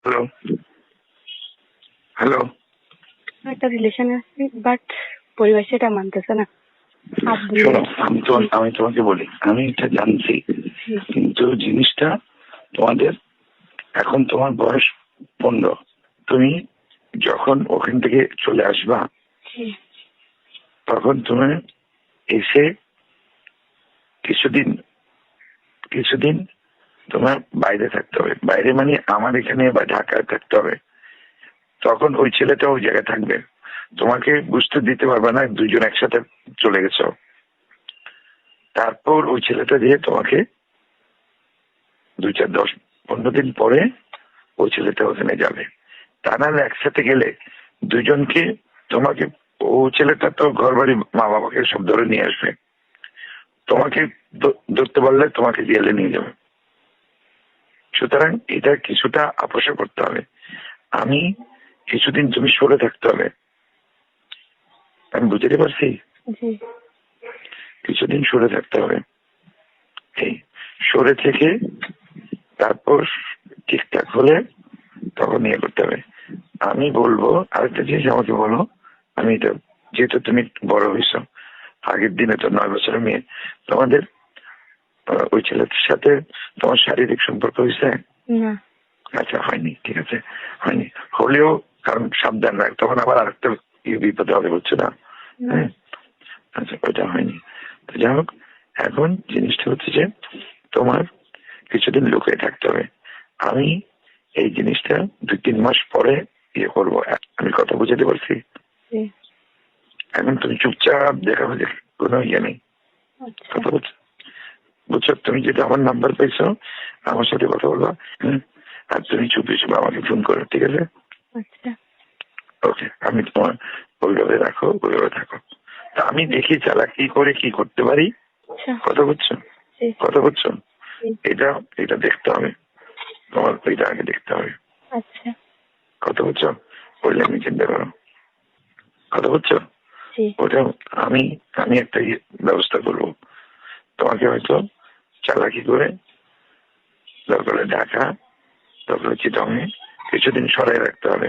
Hello hello একটা relation আছে, but পরিবার সেটা মানতেছে না। শোনো, আমি তোমাকে বলি, আমি এটা জানছি, কিন্তু জিনিসটা তোমাদের, এখন তোমার বয়স 15, তুমি যখন ওখান থেকে চলে আসবা তখন তুমি এসে কিছুদিন কিছুদিন তোমার বাইরে থাকতে হবে। বাইরে মানে আমার এখানে বা ঢাকায় থাকতে হবে। তখন ওই ছেলেটা ওই জায়গায় থাকবে, তোমাকে বুঝতে দিতে পারবে না দুইজন একসাথে চলে গেছো। তারপর ওই ছেলেটা দিয়ে তোমাকে 2, 4, 10, 15 দিন পরে ওই ছেলেটা ওখানে যাবে। তা নাহলে একসাথে গেলে দুজনকে, তোমাকে, ও ছেলেটা তো ঘর বাড়ি মা বাবাকে সব ধরে নিয়ে আসবে, তোমাকে ধরতে পারলে তোমাকে জেলে নিয়ে যাবে। সুতরাং এটা কিছুটা আপোষা করতে হবে। আমি কিছুদিন তুমি সরে থাকতে হবে, আমি বুঝতে পারছি। কিছুদিন সরে থাকতে হবে, এই সরে থেকে তারপর ঠিকঠাক হলে তখন ইয়ে করতে হবে। আমি বলবো আরেকটা জিনিস আমাকে বলো, আমি এটা, যেহেতু তুমি বড় হয়েছ, আগের দিনে তো 9 বছরের মেয়ে, তোমাদের ওই ছেলের সাথে তোমার শারীরিক সম্পর্ক হয়েছে? আচ্ছা, হয়নি, ঠিক আছে, হয়নি। হলেও কারণ সাবধান রাখ, তখন আবার আরেকটা বিপদে হবে, বুঝছো না? হ্যাঁ, আচ্ছা, ওইটা হয়নি। তো যাই হোক, এখন জিনিসটা হচ্ছে যে তোমার কিছুদিন লুকিয়ে থাকতে হবে। আমি এই জিনিসটা 2-3 মাস পরে ইয়ে করবো। আমি কথা বুঝাতে পারছি? এখন তুমি চুপচাপ দেখাবে যে কোনো ইয়ে নেই, কথা বলছো, বুঝছো? তুমি যেটা আমার নাম্বার পাইছো, আমার সাথে কথা বলবা, আর তুমি চুপে চুপে আমাকে ফোন করো, ঠিক আছে? ওকে, আমি তোমার ওইভাবে রাখো, ওইভাবে থাকো। তা আমি দেখি চালাকি করে কি করতে পারি। কথা বুঝছো? কথা বুঝছো? এটা এটা দেখতে হবে, তোমার ওইটা আগে দেখতে হবে। কথা বুঝছো? বললে আমি চিন্তা করো, কথা বুঝছো? ওটা আমি আমি একটা ব্যবস্থা করবো, তোমাকে হয়তো চালাকি করে দরকারে ঢাকা, দরকারে চিটাঙে কিছুদিন সরাই রাখতে হবে।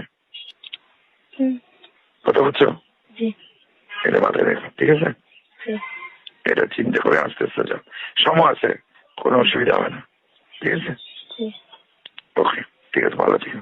কথা বুঝছো? এটা মাথায় রেখো, ঠিক আছে? এটা চিন্তা করে আস্তে আস্তে যাও, সময় আছে, কোনো অসুবিধা হবে না, ঠিক আছে? ওকে, ঠিক আছে, ভালো থেকো।